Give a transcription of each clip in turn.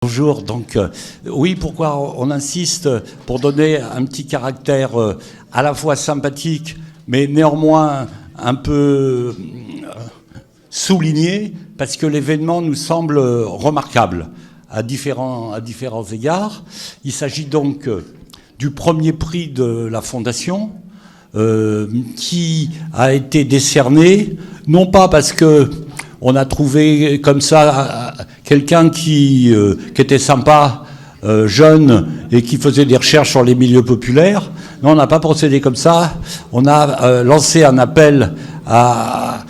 Bonjour, donc oui, pourquoi on insiste pour donner un petit caractère à la fois sympathique, mais néanmoins un peu souligné, parce que l'événement nous semble remarquable à différents égards. Il s'agit donc du premier prix de la Fondation, qui a été décerné, non pas parce que on a trouvé comme ça quelqu'un qui était sympa, jeune, et qui faisait des recherches sur les milieux populaires. Non, on n'a pas procédé comme ça. On a lancé un appel à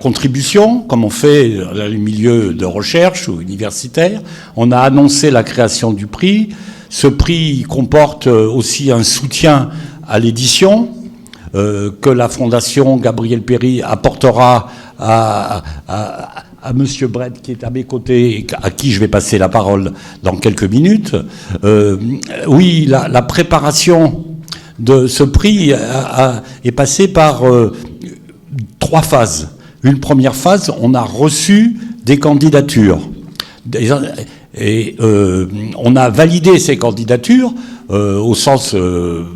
contribution, comme on fait dans les milieux de recherche ou universitaires. On a annoncé la création du prix. Ce prix comporte aussi un soutien à l'édition, que la Fondation Gabriel Péri apportera à Monsieur Brett, qui est à mes côtés et à qui je vais passer la parole dans quelques minutes. Oui, la préparation de ce prix est passée par 3 phases. Une première phase, on a reçu des candidatures. Et on a validé ces candidatures au sens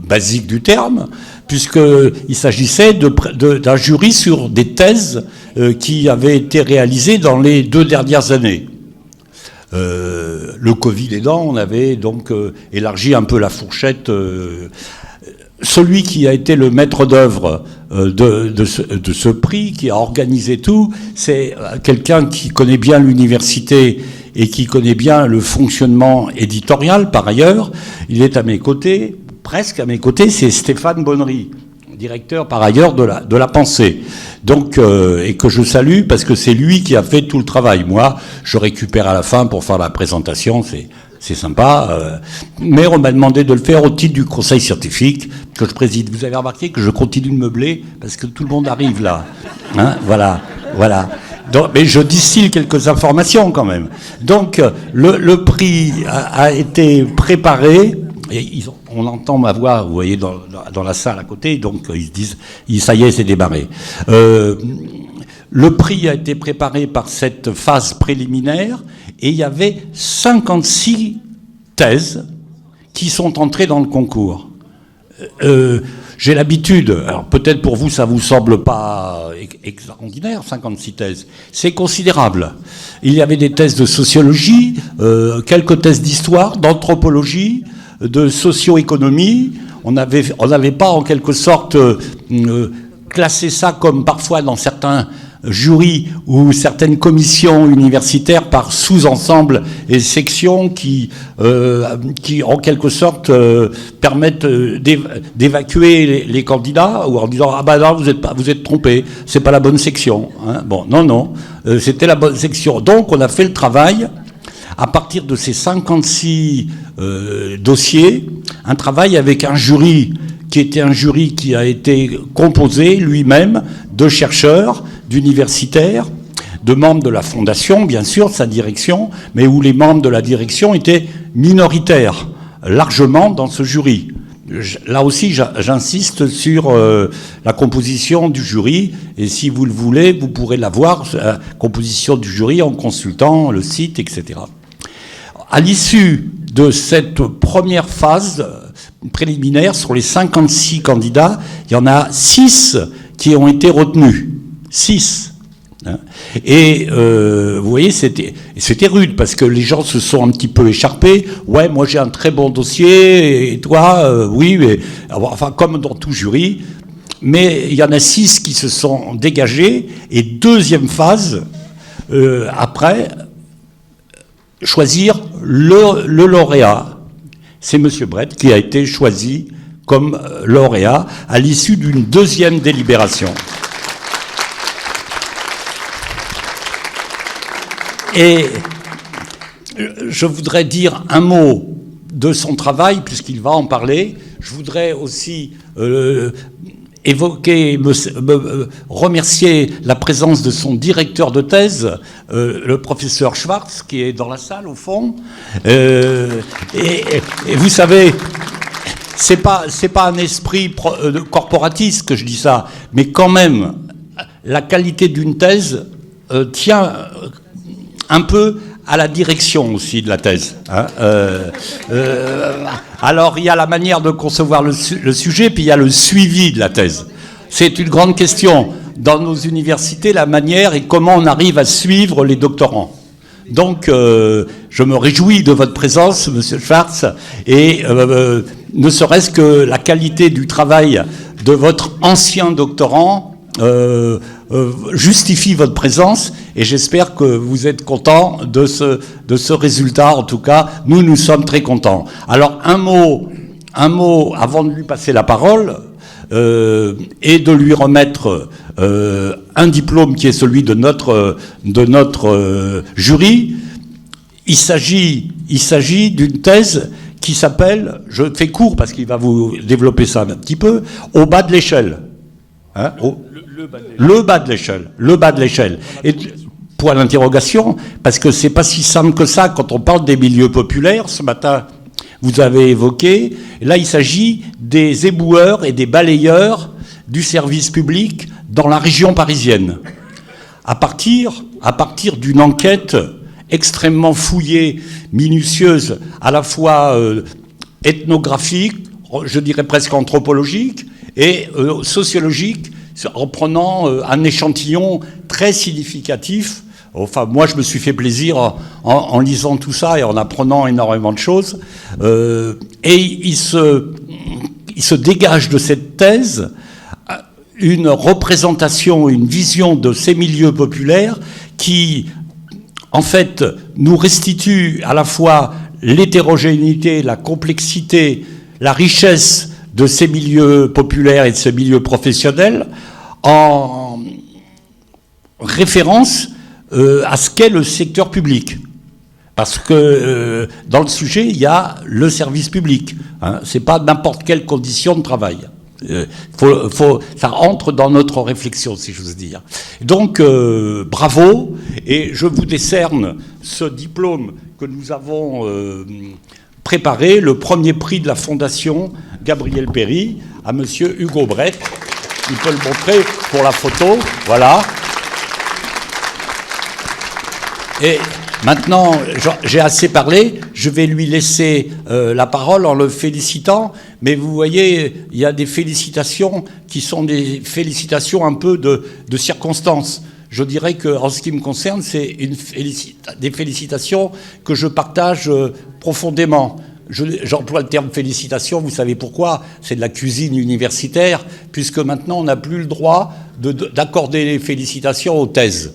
basique du terme, puisqu'il s'agissait d'un jury sur des thèses qui avaient été réalisées dans les 2 dernières années. Le Covid aidant, on avait donc élargi un peu la fourchette. Celui qui a été le maître d'œuvre de ce prix, qui a organisé tout, c'est quelqu'un qui connaît bien l'université et qui connaît bien le fonctionnement éditorial par ailleurs. Il est à mes côtés, presque à mes côtés, c'est Stéphane Bonnery, directeur par ailleurs de la Pensée. Donc, et que je salue parce que c'est lui qui a fait tout le travail. Moi, je récupère à la fin pour faire la présentation, c'est sympa. Mais on m'a demandé de le faire au titre du conseil scientifique que je préside. Vous avez remarqué que je continue de meubler parce que tout le monde arrive là. Hein, voilà. Donc, mais je distille quelques informations quand même. Donc, le prix a été préparé. Et on entend ma voix, vous voyez, dans la salle à côté, donc ils se disent, ça y est, c'est démarré. Le prix a été préparé par cette phase préliminaire, et il y avait 56 thèses qui sont entrées dans le concours. J'ai l'habitude, alors peut-être pour vous ça vous semble pas extraordinaire, 56 thèses, c'est considérable. Il y avait des thèses de sociologie, quelques thèses d'histoire, d'anthropologie, de socio-économie. On n'avait pas en quelque sorte classé ça comme parfois dans certains jurys ou certaines commissions universitaires par sous-ensembles et sections qui en quelque sorte permettent d'évacuer les candidats, ou en disant ah ben là vous êtes trompé, c'est pas la bonne section. Hein. Bon, non, c'était la bonne section. Donc on a fait le travail. À partir de ces 56 dossiers, un travail avec un jury qui était un jury qui a été composé lui-même de chercheurs, d'universitaires, de membres de la Fondation, bien sûr, de sa direction, mais où les membres de la direction étaient minoritaires, largement dans ce jury. Là aussi, j'insiste sur la composition du jury, et si vous le voulez, vous pourrez la voir, la composition du jury, en consultant le site, etc. À l'issue de cette première phase préliminaire, sur les 56 candidats, il y en a 6 qui ont été retenus. 6. Et vous voyez, c'était rude, parce que les gens se sont un petit peu écharpés. Ouais, moi j'ai un très bon dossier, et toi, oui, mais, enfin, comme dans tout jury. Mais il y en a 6 qui se sont dégagés, et deuxième phase, après, choisir le lauréat. C'est M. Brett qui a été choisi comme lauréat à l'issue d'une deuxième délibération. Et je voudrais dire un mot de son travail, puisqu'il va en parler. Je voudrais aussi remercier la présence de son directeur de thèse, le professeur Schwartz, qui est dans la salle au fond. Et vous savez, c'est pas un esprit corporatiste que je dis ça, mais quand même, la qualité d'une thèse tient un peu à la direction aussi de la thèse. Hein. Alors, il y a la manière de concevoir le sujet, puis il y a le suivi de la thèse. C'est une grande question dans nos universités, la manière et comment on arrive à suivre les doctorants. Donc, je me réjouis de votre présence, Monsieur Schwartz, et ne serait-ce que la qualité du travail de votre ancien doctorant justifie votre présence, et j'espère que vous êtes content de ce résultat. En tout cas, nous sommes très contents. Alors, un mot avant de lui passer la parole, et de lui remettre un diplôme qui est celui de notre jury. Il s'agit d'une thèse qui s'appelle, je fais court parce qu'il va vous développer ça un petit peu, au bas de l'échelle. Hein, le bas de l'échelle. Le bas de l'échelle. Et point d'interrogation, parce que c'est pas si simple que ça quand on parle des milieux populaires. Ce matin, vous avez évoqué, là il s'agit des éboueurs et des balayeurs du service public dans la région parisienne. À partir d'une enquête extrêmement fouillée, minutieuse, à la fois ethnographique, je dirais presque anthropologique, et sociologique, en prenant un échantillon très significatif. Enfin, moi, je me suis fait plaisir en lisant tout ça et en apprenant énormément de choses. Et il se dégage de cette thèse une représentation, une vision de ces milieux populaires qui, en fait, nous restitue à la fois l'hétérogénéité, la complexité, la richesse de ces milieux populaires et de ces milieux professionnels en référence à ce qu'est le secteur public. Parce que dans le sujet, il y a le service public. Hein, c'est pas n'importe quelle condition de travail. Ça entre dans notre réflexion, si j'ose dire. Donc, bravo, et je vous décerne ce diplôme que nous avons préparé, le premier prix de la Fondation Gabriel Péri, à monsieur Hugo Brett. Il peut le montrer pour la photo, voilà. Et maintenant, j'ai assez parlé, je vais lui laisser la parole en le félicitant, mais vous voyez, il y a des félicitations qui sont des félicitations un peu de circonstances. Je dirais qu'en ce qui me concerne, c'est des félicitations que je partage profondément. J'emploie le terme félicitation, vous savez pourquoi? C'est de la cuisine universitaire, puisque maintenant on n'a plus le droit d'accorder les félicitations aux thèses.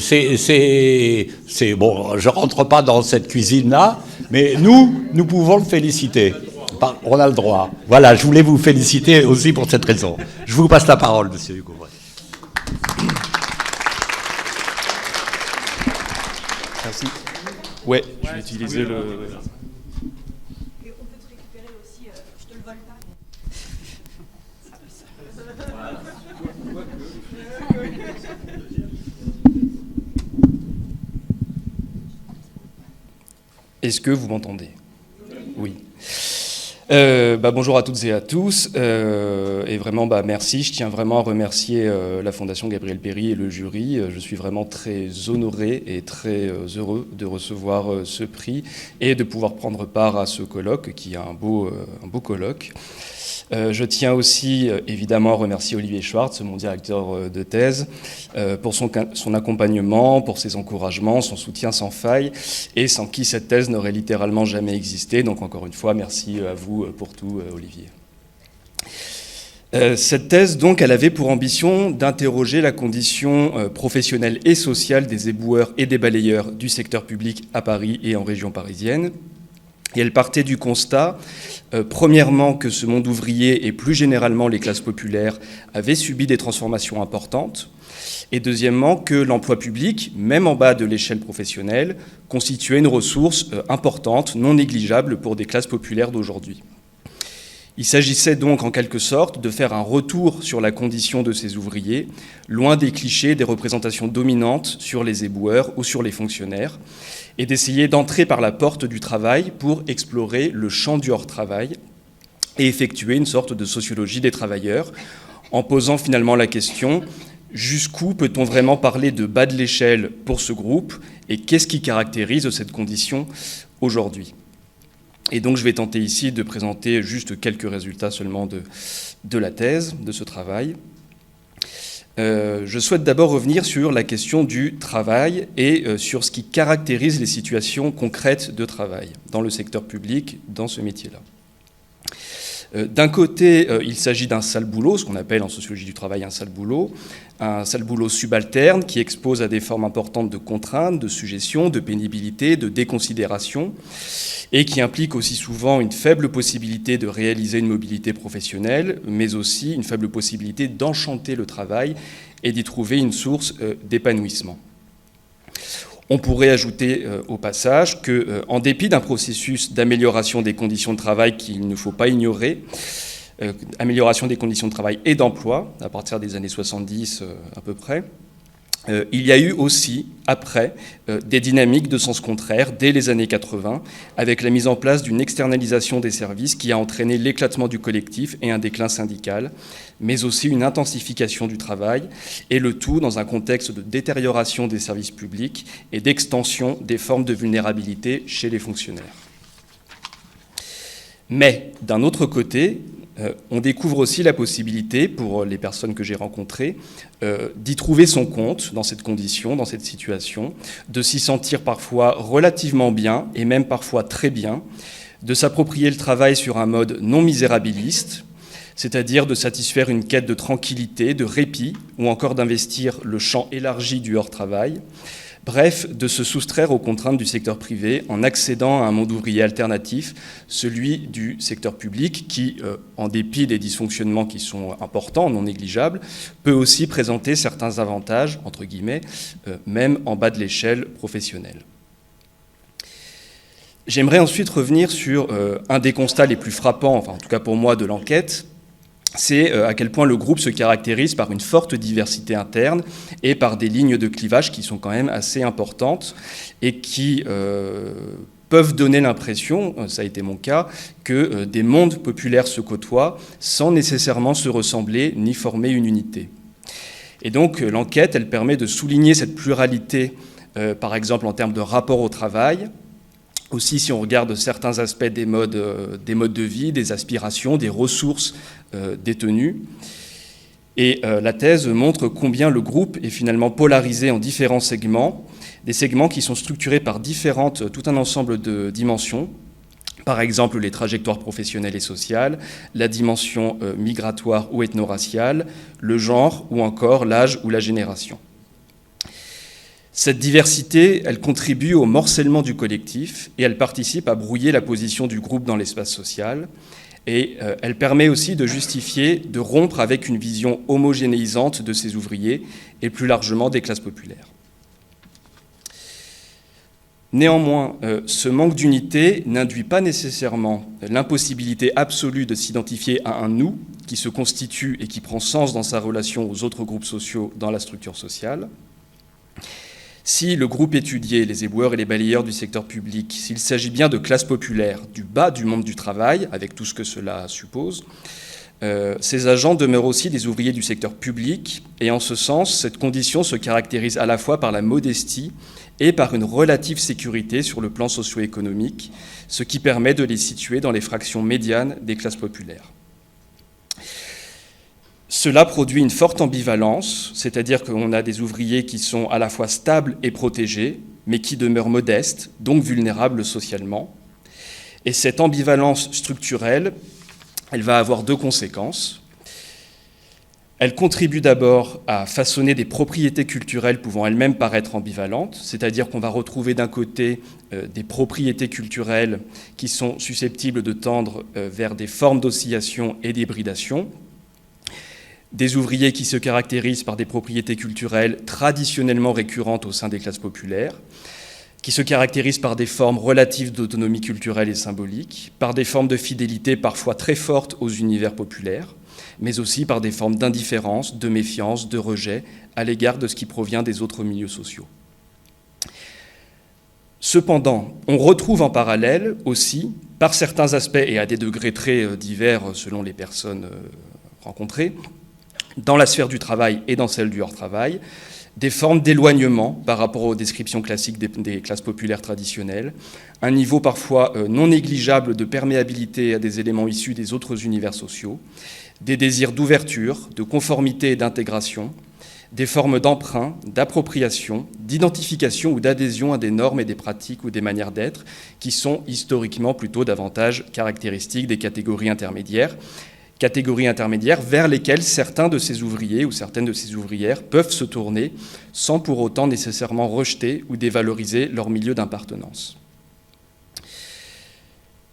C'est bon, je rentre pas dans cette cuisine-là, mais nous pouvons le féliciter. On a le droit. Voilà, je voulais vous féliciter aussi pour cette raison. Je vous passe la parole, monsieur Hugo. Merci. Ouais, je vais utiliser le... Et on peut te récupérer aussi, je te le vole pas. Est-ce que vous m'entendez? Oui. Bonjour à toutes et à tous, et vraiment merci. Je tiens vraiment à remercier la Fondation Gabriel Péri et le jury. Je suis vraiment très honoré et très heureux de recevoir ce prix et de pouvoir prendre part à ce colloque qui est un beau colloque. Je tiens aussi évidemment à remercier Olivier Schwartz, mon directeur de thèse, pour son accompagnement, pour ses encouragements, son soutien sans faille, et sans qui cette thèse n'aurait littéralement jamais existé. Donc encore une fois, merci à vous pour tout, Olivier. Cette thèse, donc, elle avait pour ambition d'interroger la condition professionnelle et sociale des éboueurs et des balayeurs du secteur public à Paris et en région parisienne. Et elle partait du constat, premièrement, que ce monde ouvrier et plus généralement les classes populaires avaient subi des transformations importantes, et deuxièmement, que l'emploi public, même en bas de l'échelle professionnelle, constituait une ressource importante, non négligeable pour des classes populaires d'aujourd'hui. Il s'agissait donc en quelque sorte de faire un retour sur la condition de ces ouvriers, loin des clichés des représentations dominantes sur les éboueurs ou sur les fonctionnaires, et d'essayer d'entrer par la porte du travail pour explorer le champ du hors-travail et effectuer une sorte de sociologie des travailleurs, en posant finalement la question: Jusqu'où peut-on vraiment parler de bas de l'échelle pour ce groupe et qu'est-ce qui caractérise cette condition aujourd'hui? Et donc je vais tenter ici de présenter juste quelques résultats seulement de la thèse, de ce travail. Je souhaite d'abord revenir sur la question du travail et sur ce qui caractérise les situations concrètes de travail dans le secteur public, dans ce métier-là. D'un côté, il s'agit d'un sale boulot, ce qu'on appelle en sociologie du travail un sale boulot subalterne qui expose à des formes importantes de contraintes, de suggestions, de pénibilité, de déconsidération, et qui implique aussi souvent une faible possibilité de réaliser une mobilité professionnelle, mais aussi une faible possibilité d'enchanter le travail et d'y trouver une source d'épanouissement. On pourrait ajouter au passage qu'en dépit d'un processus d'amélioration des conditions de travail qu'il ne faut pas ignorer, amélioration des conditions de travail et d'emploi, à partir des années 70 à peu près, il y a eu aussi, après, des dynamiques de sens contraire dès les années 80, avec la mise en place d'une externalisation des services qui a entraîné l'éclatement du collectif et un déclin syndical, mais aussi une intensification du travail, et le tout dans un contexte de détérioration des services publics et d'extension des formes de vulnérabilité chez les fonctionnaires. Mais, d'un autre côté, on découvre aussi la possibilité, pour les personnes que j'ai rencontrées, d'y trouver son compte dans cette condition, dans cette situation, de s'y sentir parfois relativement bien, et même parfois très bien, de s'approprier le travail sur un mode non misérabiliste, c'est-à-dire de satisfaire une quête de tranquillité, de répit, ou encore d'investir le champ élargi du hors-travail, bref, de se soustraire aux contraintes du secteur privé en accédant à un monde ouvrier alternatif, celui du secteur public qui, en dépit des dysfonctionnements qui sont importants, non négligeables, peut aussi présenter certains avantages, entre guillemets, même en bas de l'échelle professionnelle. J'aimerais ensuite revenir sur un des constats les plus frappants, enfin en tout cas pour moi, de l'enquête, c'est à quel point le groupe se caractérise par une forte diversité interne et par des lignes de clivage qui sont quand même assez importantes et qui peuvent donner l'impression, ça a été mon cas, que des mondes populaires se côtoient sans nécessairement se ressembler ni former une unité. Et donc l'enquête, elle permet de souligner cette pluralité, par exemple en termes de rapport au travail. Aussi, si on regarde certains aspects des modes de vie, des aspirations, des ressources détenues. Et la thèse montre combien le groupe est finalement polarisé en différents segments, des segments qui sont structurés par tout un ensemble de dimensions. Par exemple, les trajectoires professionnelles et sociales, la dimension migratoire ou ethno-raciale, le genre ou encore l'âge ou la génération. Cette diversité, elle contribue au morcellement du collectif et elle participe à brouiller la position du groupe dans l'espace social. Et elle permet aussi de justifier, de rompre avec une vision homogénéisante de ces ouvriers et plus largement des classes populaires. Néanmoins, ce manque d'unité n'induit pas nécessairement l'impossibilité absolue de s'identifier à un « nous » qui se constitue et qui prend sens dans sa relation aux autres groupes sociaux dans la structure sociale. Si le groupe étudié, les éboueurs et les balayeurs du secteur public, s'il s'agit bien de classes populaires, du bas du monde du travail, avec tout ce que cela suppose, ces agents demeurent aussi des ouvriers du secteur public, et en ce sens, cette condition se caractérise à la fois par la modestie et par une relative sécurité sur le plan socio-économique, ce qui permet de les situer dans les fractions médianes des classes populaires. Cela produit une forte ambivalence, c'est-à-dire qu'on a des ouvriers qui sont à la fois stables et protégés, mais qui demeurent modestes, donc vulnérables socialement. Et cette ambivalence structurelle, elle va avoir deux conséquences. Elle contribue d'abord à façonner des propriétés culturelles pouvant elles-mêmes paraître ambivalentes, c'est-à-dire qu'on va retrouver d'un côté des propriétés culturelles qui sont susceptibles de tendre vers des formes d'oscillation et d'hybridation, des ouvriers qui se caractérisent par des propriétés culturelles traditionnellement récurrentes au sein des classes populaires, qui se caractérisent par des formes relatives d'autonomie culturelle et symbolique, par des formes de fidélité parfois très fortes aux univers populaires, mais aussi par des formes d'indifférence, de méfiance, de rejet à l'égard de ce qui provient des autres milieux sociaux. Cependant, on retrouve en parallèle aussi, par certains aspects et à des degrés très divers selon les personnes rencontrées, dans la sphère du travail et dans celle du hors-travail, des formes d'éloignement par rapport aux descriptions classiques des classes populaires traditionnelles, un niveau parfois non négligeable de perméabilité à des éléments issus des autres univers sociaux, des désirs d'ouverture, de conformité et d'intégration, des formes d'emprunt, d'appropriation, d'identification ou d'adhésion à des normes et des pratiques ou des manières d'être qui sont historiquement plutôt davantage caractéristiques des catégories intermédiaires vers lesquelles certains de ces ouvriers ou certaines de ces ouvrières peuvent se tourner sans pour autant nécessairement rejeter ou dévaloriser leur milieu d'appartenance.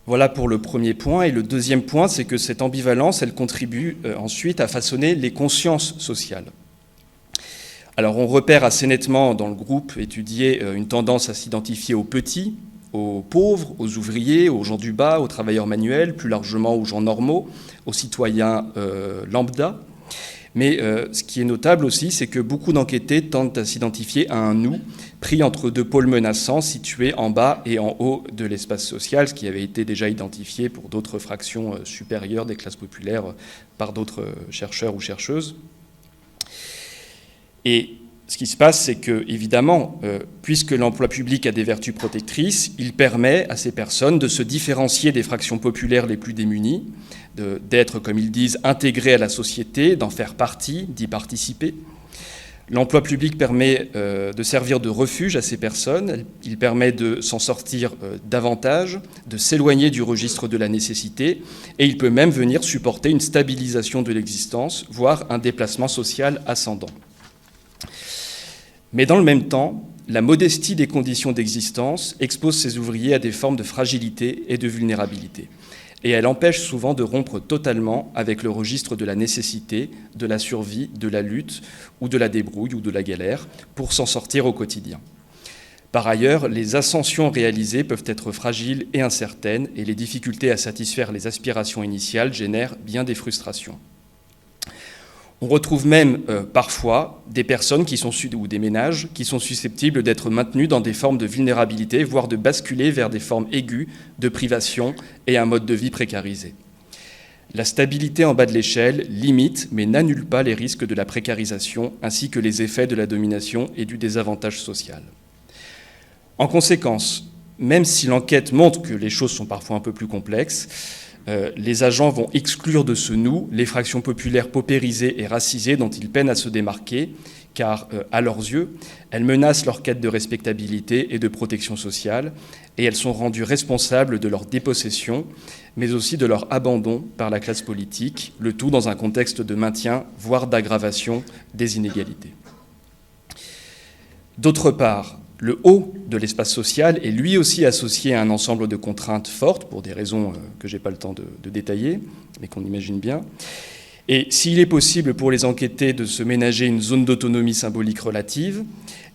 Voilà pour le premier point. Et le deuxième point, c'est que cette ambivalence, elle contribue ensuite à façonner les consciences sociales. Alors on repère assez nettement dans le groupe étudié une tendance à s'identifier aux petits, aux pauvres, aux ouvriers, aux gens du bas, aux travailleurs manuels, plus largement aux gens normaux, aux citoyens lambda. Mais ce qui est notable aussi, c'est que beaucoup d'enquêtés tentent à s'identifier à un nous pris entre deux pôles menaçants situés en bas et en haut de l'espace social, ce qui avait été déjà identifié pour d'autres fractions supérieures des classes populaires par d'autres chercheurs ou chercheuses. Et ce qui se passe, c'est que, évidemment, puisque l'emploi public a des vertus protectrices, il permet à ces personnes de se différencier des fractions populaires les plus démunies, d'être, comme ils disent, intégrées à la société, d'en faire partie, d'y participer. L'emploi public permet de servir de refuge à ces personnes, il permet de s'en sortir davantage, de s'éloigner du registre de la nécessité, et il peut même venir supporter une stabilisation de l'existence, voire un déplacement social ascendant. Mais dans le même temps, la modestie des conditions d'existence expose ces ouvriers à des formes de fragilité et de vulnérabilité. Et elle empêche souvent de rompre totalement avec le registre de la nécessité, de la survie, de la lutte, ou de la débrouille, ou de la galère, pour s'en sortir au quotidien. Par ailleurs, les ascensions réalisées peuvent être fragiles et incertaines, et les difficultés à satisfaire les aspirations initiales génèrent bien des frustrations. On retrouve même parfois des personnes ou des ménages qui sont susceptibles d'être maintenus dans des formes de vulnérabilité, voire de basculer vers des formes aiguës de privation et un mode de vie précarisé. La stabilité en bas de l'échelle limite, mais n'annule pas les risques de la précarisation, ainsi que les effets de la domination et du désavantage social. En conséquence, même si l'enquête montre que les choses sont parfois un peu plus complexes, les agents vont exclure de ce nous les fractions populaires paupérisées et racisées dont ils peinent à se démarquer, car, à leurs yeux, elles menacent leur quête de respectabilité et de protection sociale, et elles sont rendues responsables de leur dépossession, mais aussi de leur abandon par la classe politique, le tout dans un contexte de maintien, voire d'aggravation des inégalités. D'autre part, le haut de l'espace social est lui aussi associé à un ensemble de contraintes fortes, pour des raisons que je n'ai pas le temps de détailler, mais qu'on imagine bien. Et s'il est possible pour les enquêtés de se ménager une zone d'autonomie symbolique relative,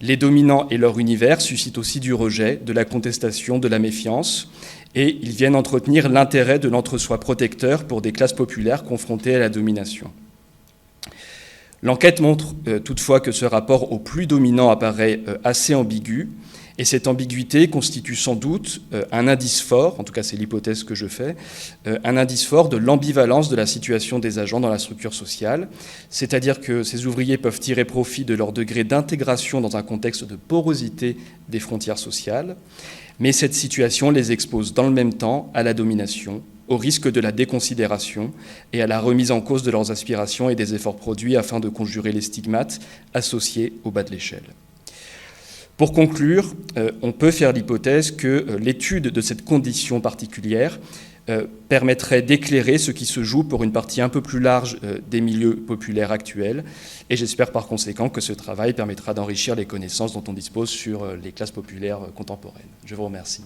les dominants et leur univers suscitent aussi du rejet, de la contestation, de la méfiance, et ils viennent entretenir l'intérêt de l'entre-soi protecteur pour des classes populaires confrontées à la domination. L'enquête montre toutefois que ce rapport au plus dominant apparaît assez ambigu, et cette ambiguïté constitue sans doute un indice fort, en tout cas c'est l'hypothèse que je fais, un indice fort de l'ambivalence de la situation des agents dans la structure sociale, c'est-à-dire que ces ouvriers peuvent tirer profit de leur degré d'intégration dans un contexte de porosité des frontières sociales, mais cette situation les expose dans le même temps à la domination, au risque de la déconsidération et à la remise en cause de leurs aspirations et des efforts produits afin de conjurer les stigmates associés au bas de l'échelle. Pour conclure, on peut faire l'hypothèse que l'étude de cette condition particulière permettrait d'éclairer ce qui se joue pour une partie un peu plus large des milieux populaires actuels, et j'espère par conséquent que ce travail permettra d'enrichir les connaissances dont on dispose sur les classes populaires contemporaines. Je vous remercie.